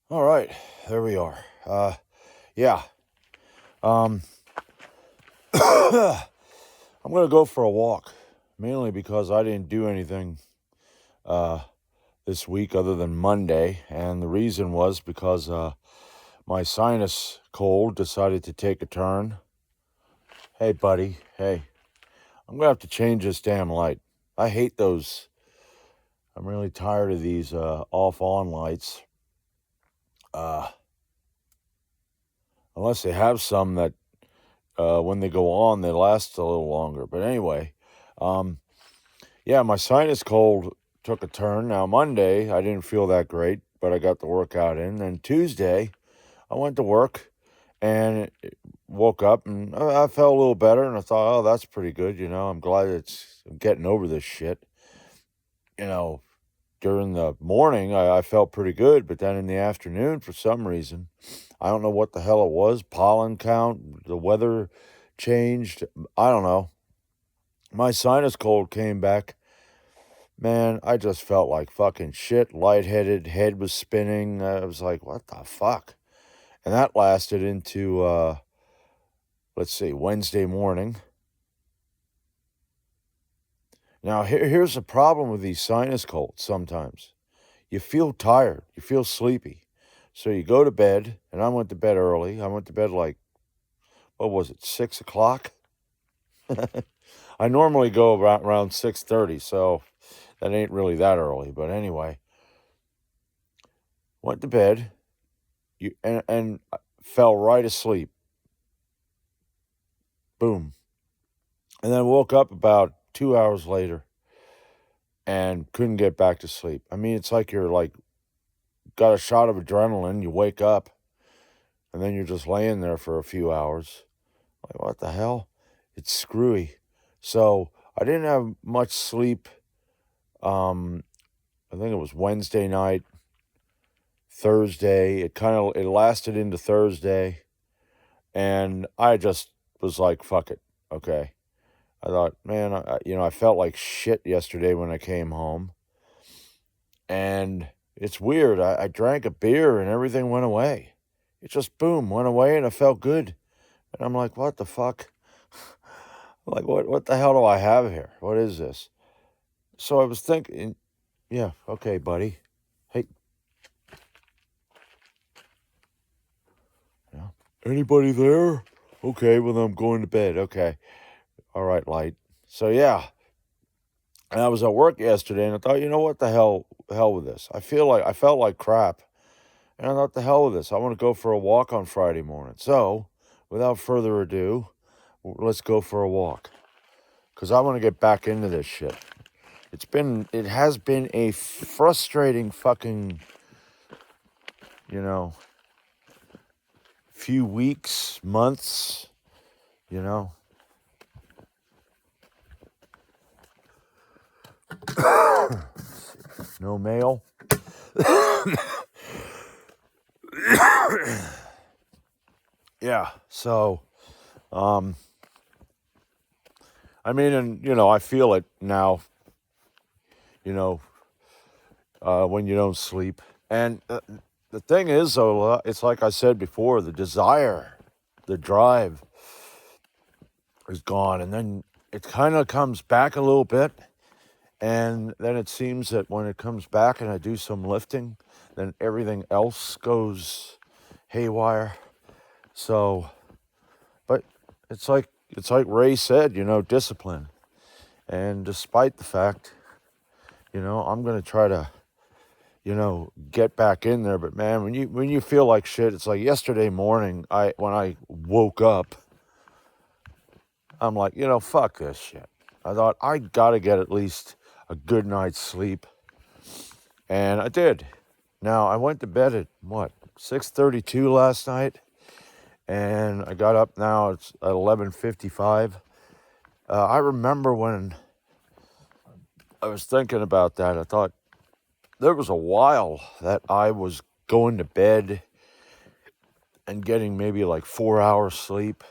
All right, there we are. Yeah. Um, I'm gonna go for a walk, mainly because I didn't do anything this week other than Monday, and the reason was because my sinus cold decided to take a turn. Hey, buddy. Hey, I'm gonna have to change this damn light. I hate those. I'm really tired of these off-on lights. Unless they have some that when they go on, they last a little longer. But anyway, yeah, my sinus cold took a turn. Now, Monday, I didn't feel that great, but I got the workout in. Then Tuesday, I went to work and woke up and I felt a little better. And I thought, oh, that's pretty good. I'm glad I'm getting over this shit. During the morning, I felt pretty good. But then in the afternoon, for some reason, I don't know what the hell it was. Pollen count, the weather changed. I don't know. My sinus cold came back. Man, I just felt like fucking shit, lightheaded, head was spinning. I was like, what the fuck? And that lasted into, Wednesday morning. Now, here's the problem with these sinus colds sometimes. You feel tired, you feel sleepy. So you go to bed, and I went to bed early. I went to bed like, what was it, 6 o'clock? I normally go around 6:30, so that ain't really that early. But anyway, went to bed and fell right asleep. Boom. And then woke up about 2 hours later and couldn't get back to sleep. I mean, it's like you're like got a shot of adrenaline. You wake up and then you're just laying there for a few hours. Like, what the hell? It's screwy. So I didn't have much sleep. I think it was Wednesday night, Thursday. It lasted into Thursday. And I just was like, fuck it. Okay. I thought, man, I felt like shit yesterday when I came home. And it's weird. I drank a beer and everything went away. It just, boom, went away and I felt good. And I'm like, what the fuck? Like, what the hell do I have here? What is this? So I was thinking, yeah, okay, buddy. Hey. Yeah. Anybody there? Okay, well, then I'm going to bed. Okay. All right, light. So, yeah. And I was at work yesterday and I thought, what the hell with this? I felt like crap. And I thought, the hell with this. I want to go for a walk on Friday morning. So, without further ado, let's go for a walk. Because I want to get back into this shit. It has been a frustrating fucking, few weeks, months, No mail. Yeah, so, I mean, and, I feel it now, when you don't sleep. And the thing is, though, it's like I said before, the desire, the drive is gone. And then it kind of comes back a little bit. And then it seems that when it comes back and I do some lifting, then everything else goes haywire. So, but it's like Ray said, discipline. And despite the fact, I'm going to try to, get back in there. But man, when you feel like shit, it's like yesterday morning, when I woke up, I'm like, fuck this shit. I thought I got to get at least a good night's sleep. And I did. Now, I went to bed at 6:32 last night. And I got up now, it's at 11:55. I remember when I was thinking about that, I thought there was a while that I was going to bed and getting maybe like 4 hours sleep.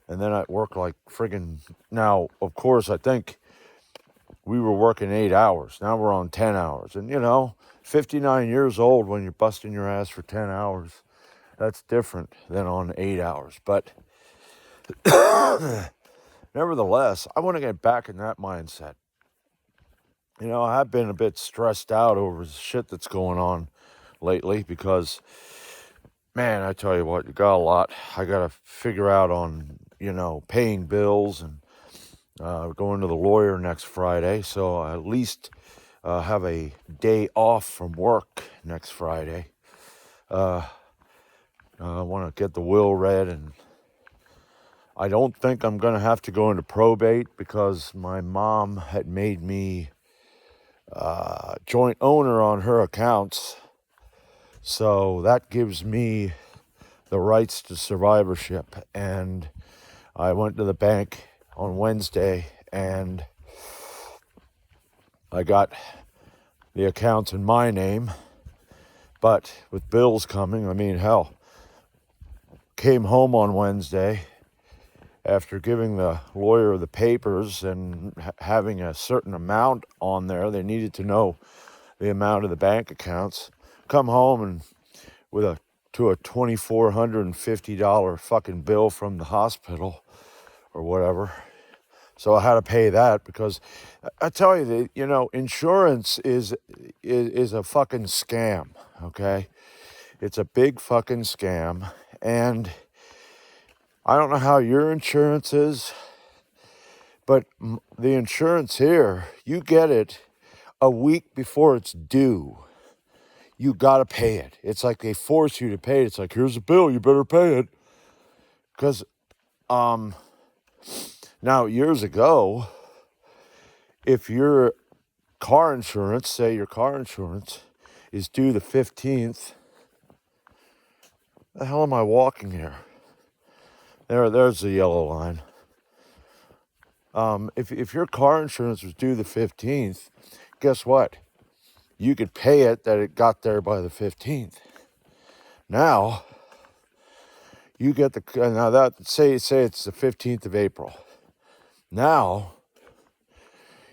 And then I'd work like friggin'. Now, of course, I think we were working 8 hours. Now we're on 10 hours. And, 59 years old when you're busting your ass for 10 hours, that's different than on 8 hours. But nevertheless, I want to get back in that mindset. I've been a bit stressed out over the shit that's going on lately because, man, I tell you what, you got a lot. I got to figure out on, paying bills and going to the lawyer next Friday. So I at least have a day off from work next Friday. I want to get the will read, and I don't think I'm going to have to go into probate because my mom had made me joint owner on her accounts. So that gives me the rights to survivorship. And I went to the bank on Wednesday and I got the accounts in my name. But with bills coming, hell, came home on Wednesday after giving the lawyer the papers and having a certain amount on there. They needed to know the amount of the bank accounts. Come home and with a $2,450 fucking bill from the hospital or whatever. So I had to pay that because I tell you that, insurance is a fucking scam, okay? It's a big fucking scam. And I don't know how your insurance is, but the insurance here, you get it a week before it's due. You got to pay it. It's like they force you to pay it. It's like, here's a bill, you better pay it. Because, now years ago, if your car insurance, say your car insurance is due the 15th, the hell am I walking here? There's the yellow line. If your car insurance was due the 15th, guess what? You could pay it that it got there by the 15th. Now, you get say it's the 15th of April. Now,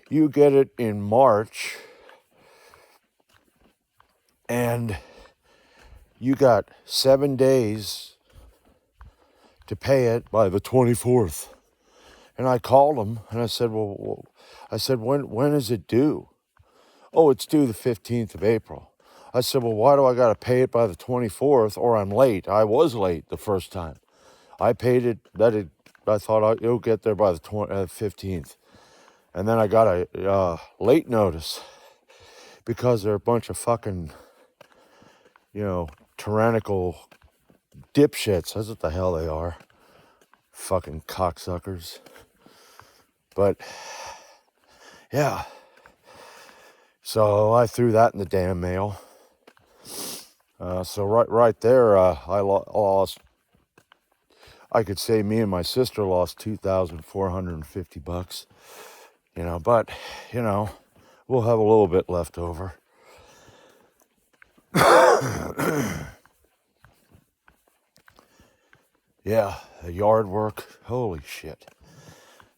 you get it in March, and you got 7 days to pay it by the 24th. And I called them and I said, when is it due? Oh, it's due the 15th of April. I said, well, why do I got to pay it by the 24th or I'm late? I was late the first time. I paid it, I thought it'll get there by the 15th. And then I got a late notice because they're a bunch of fucking, tyrannical dipshits. That's what the hell they are. Fucking cocksuckers. But, yeah. So I threw that in the damn mail. So right there, I lost. I could say me and my sister lost $2,450. But we'll have a little bit left over. Yeah, the yard work. Holy shit.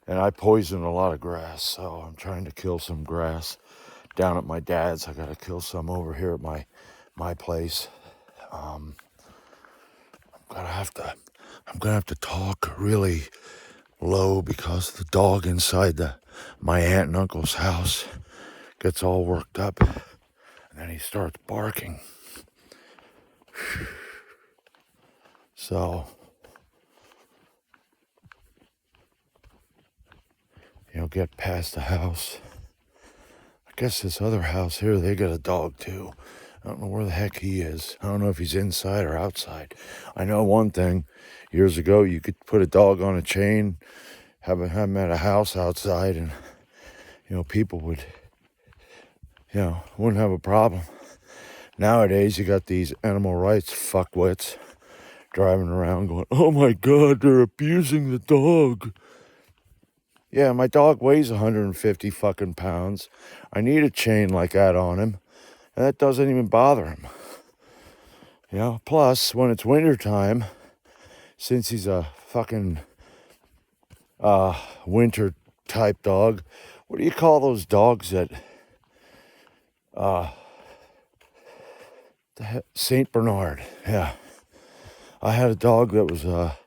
And I poisoned a lot of grass, so I'm trying to kill some grass down at my dad's. I got to kill some over here at my place. I'm gonna have to talk really low because the dog inside my aunt and uncle's house gets all worked up, and then he starts barking. So, get past the house. I guess this other house here, they got a dog too. I don't know where the heck he is. I don't know if he's inside or outside. I know one thing. Years ago, you could put a dog on a chain, have him at a house outside, and, people would, wouldn't have a problem. Nowadays, you got these animal rights fuckwits driving around going, oh my God, they're abusing the dog. Yeah, my dog weighs 150 fucking pounds. I need a chain like that on him. And that doesn't even bother him. Plus, when it's wintertime, since he's a fucking winter type dog, what do you call those dogs that, Saint Bernard? Yeah. I had a dog that was a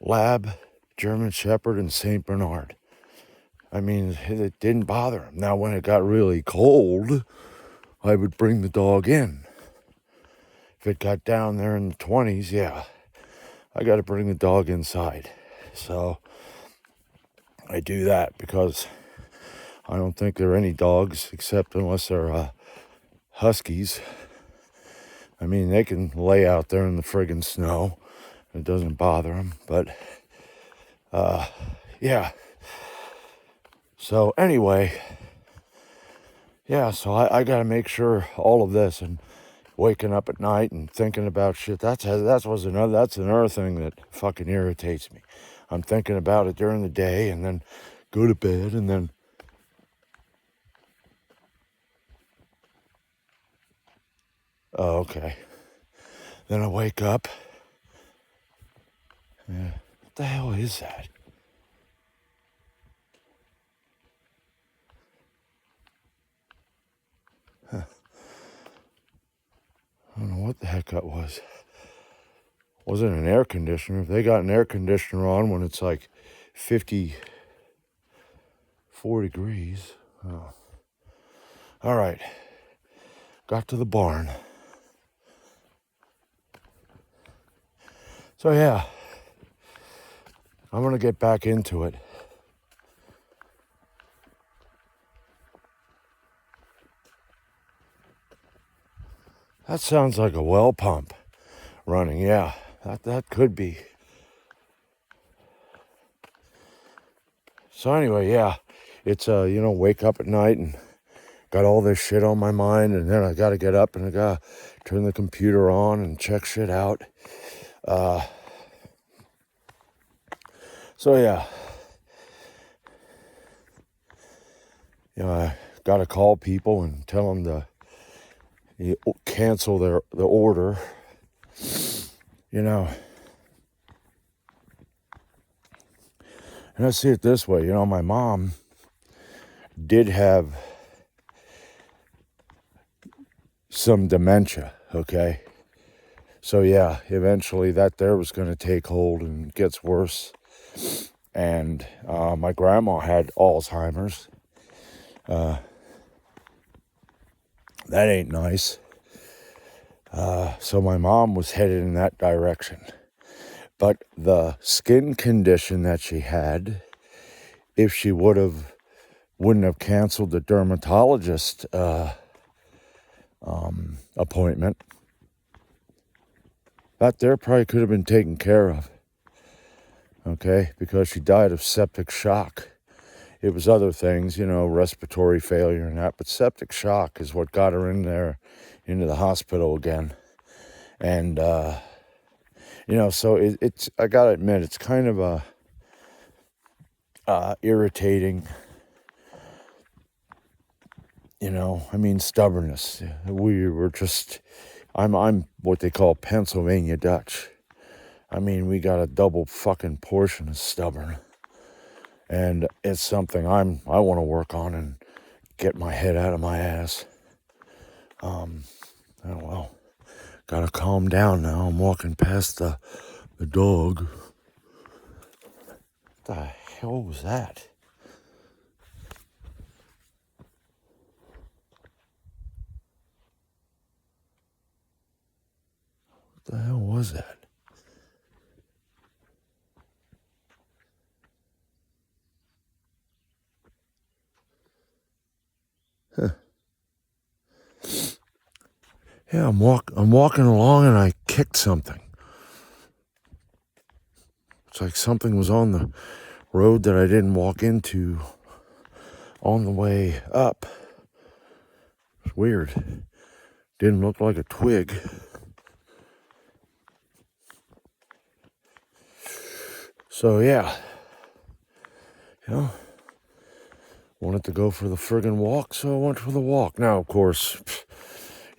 Lab, German Shepherd, and Saint Bernard. I mean, it didn't bother him. Now, when it got really cold, I would bring the dog in. If it got down there in the 20s, yeah, I got to bring the dog inside. So I do that because I don't think there are any dogs, except unless they're huskies. I mean, they can lay out there in the friggin' snow. It doesn't bother them. But, yeah. So anyway, yeah, so I got to make sure all of this and waking up at night and thinking about shit. That's another thing that fucking irritates me. I'm thinking about it during the day and then go to bed and then okay. Then I wake up. Yeah. What the hell is that? Huh. I don't know what the heck that was. Wasn't an air conditioner. If they got an air conditioner on when it's like 54 degrees. Oh. All right. Got to the barn. So yeah, I'm going to get back into it. That sounds like a well pump running. Yeah, that could be. So anyway, yeah, it's, wake up at night and got all this shit on my mind, and then I got to get up and I got to turn the computer on and check shit out. So yeah, I got to call people and tell them to cancel the order. And I see it this way, my mom did have some dementia, okay? So yeah, eventually that there was going to take hold and it gets worse. And my grandma had Alzheimer's. That ain't nice. So my mom was headed in that direction. But the skin condition that she had, if she wouldn't have canceled the dermatologist appointment, that there probably could have been taken care of. Okay, because she died of septic shock. It was other things, respiratory failure and that, but septic shock is what got her into the hospital again. And, so it's, I gotta admit, it's kind of irritating, stubbornness. We were just, I'm what they call Pennsylvania Dutch. We got a double fucking portion of stubborn. And it's something I want to work on and get my head out of my ass. Gotta calm down now. I'm walking past the dog. What the hell was that? What the hell was that? Huh. Yeah, I'm walking along and I kicked something. It's like something was on the road that I didn't walk into on the way up. It's weird. Didn't look like a twig. So yeah, wanted to go for the friggin' walk, so I went for the walk. Now, of course,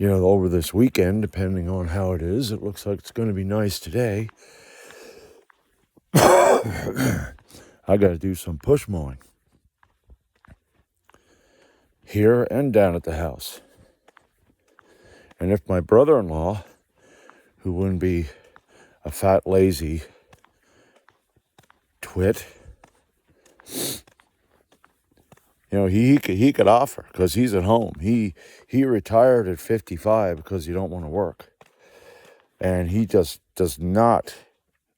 over this weekend, depending on how it is, it looks like it's going to be nice today. I got to do some push mowing. here and down at the house. And if my brother-in-law, who wouldn't be a fat, lazy twit, he could offer because he's at home. He retired at 55 because he don't want to work. And he just does not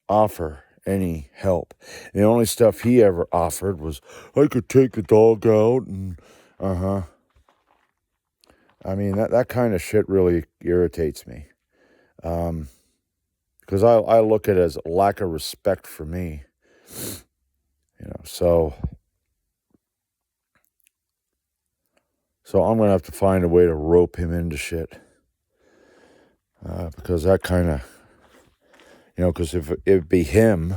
offer any help. The only stuff he ever offered was, I could take the dog out and, I mean, that kind of shit really irritates me. Because I look at it as a lack of respect for me. So I'm going to have to find a way to rope him into shit. Because that kind of, because if it'd be him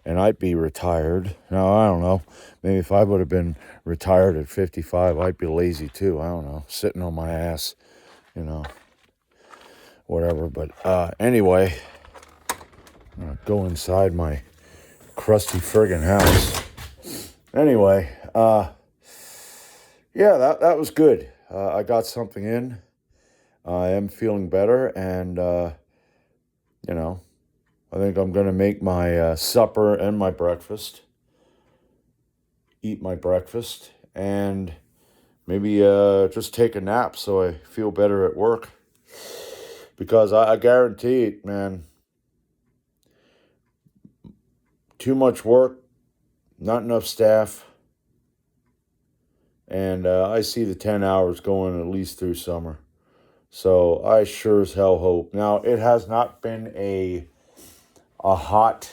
and I'd be retired. Now, I don't know. Maybe if I would have been retired at 55, I'd be lazy too. I don't know. Sitting on my ass, whatever. But anyway, I'm going to go inside my crusty friggin' house. Anyway, yeah, that was good. I got something in. I am feeling better, and, I think I'm going to make my supper and my breakfast, eat my breakfast, and maybe just take a nap so I feel better at work. Because I guarantee it, man, too much work, not enough staff, and I see the 10 hours going at least through summer. So I sure as hell hope. Now, it has not been a hot,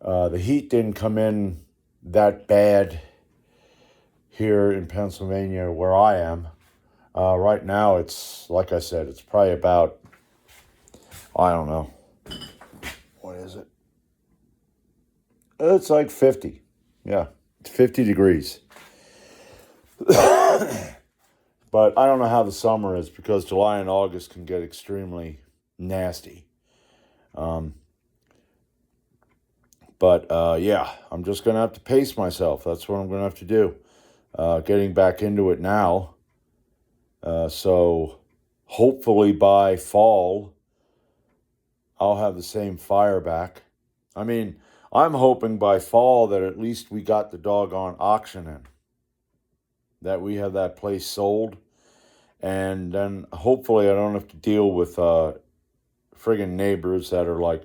the heat didn't come in that bad here in Pennsylvania where I am. Right now, it's, like I said, it's probably about, I don't know, what is it? It's like 50. Yeah, it's 50 degrees. But I don't know how the summer is because July and August can get extremely nasty. But yeah, I'm just going to have to pace myself. That's what I'm going to have to do. Getting back into it now. So hopefully by fall, I'll have the same fire back. I mean, I'm hoping by fall that at least we got the doggone auction in. That we have that place sold. And then hopefully I don't have to deal with friggin' neighbors that are like,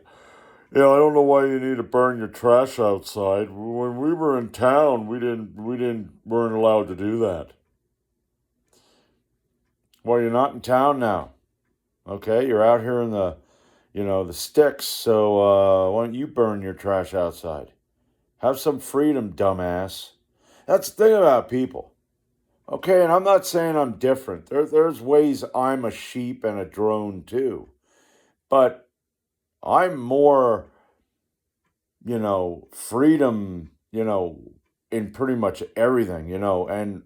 I don't know why you need to burn your trash outside. When we were in town, we weren't allowed to do that. Well, you're not in town now. Okay, you're out here in the, the sticks, so why don't you burn your trash outside? Have some freedom, dumbass. That's the thing about people. Okay, and I'm not saying I'm different. There's ways I'm a sheep and a drone too. But I'm more, freedom, in pretty much everything,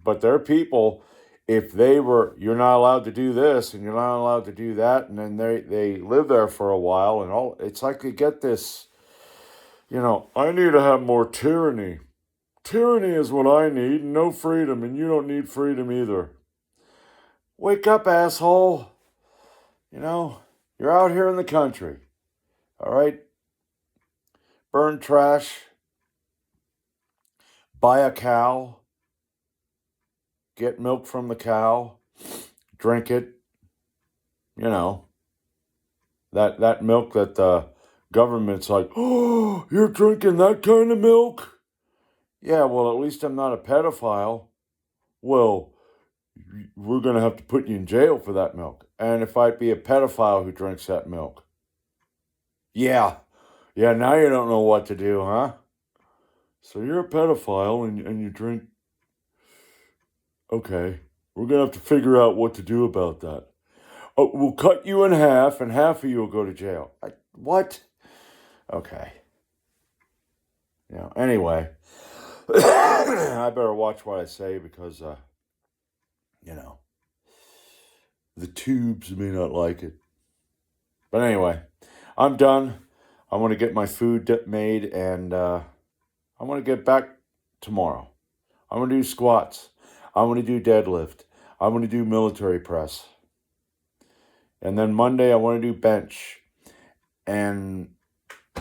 but there are people, if you're not allowed to do this and you're not allowed to do that, and then they live there for a while and all, it's like they get this, I need to have more tyranny. Tyranny is what I need, no freedom, and you don't need freedom either. Wake up, asshole. You're out here in the country. All right? Burn trash. Buy a cow. Get milk from the cow. Drink it. That milk that the government's like, oh, you're drinking that kind of milk? Yeah, well, at least I'm not a pedophile. Well, we're going to have to put you in jail for that milk. And if I'd be a pedophile who drinks that milk. Yeah, now you don't know what to do, huh? So you're a pedophile and you drink. Okay, we're going to have to figure out what to do about that. Oh, we'll cut you in half and half of you will go to jail. What? Okay. Anyway. I better watch what I say because, the tubes may not like it. But anyway, I'm done. I want to get my food made and I want to get back tomorrow. I'm going to do squats. I'm going to do deadlift. I'm going to do military press. And then Monday, I want to do bench. And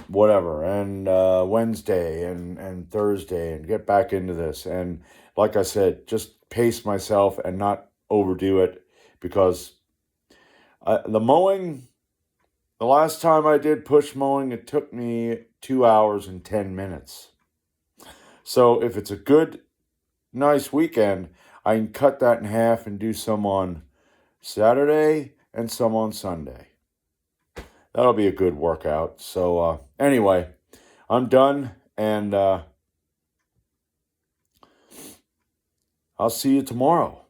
whatever. And Wednesday and Thursday. And get back into this. And like I said, just pace myself and not overdo it. Because the mowing, the last time I did push mowing, it took me 2 hours and 10 minutes. So if it's a good, nice weekend, I can cut that in half and do some on Saturday and some on Sunday. That'll be a good workout. So anyway, I'm done, and I'll see you tomorrow.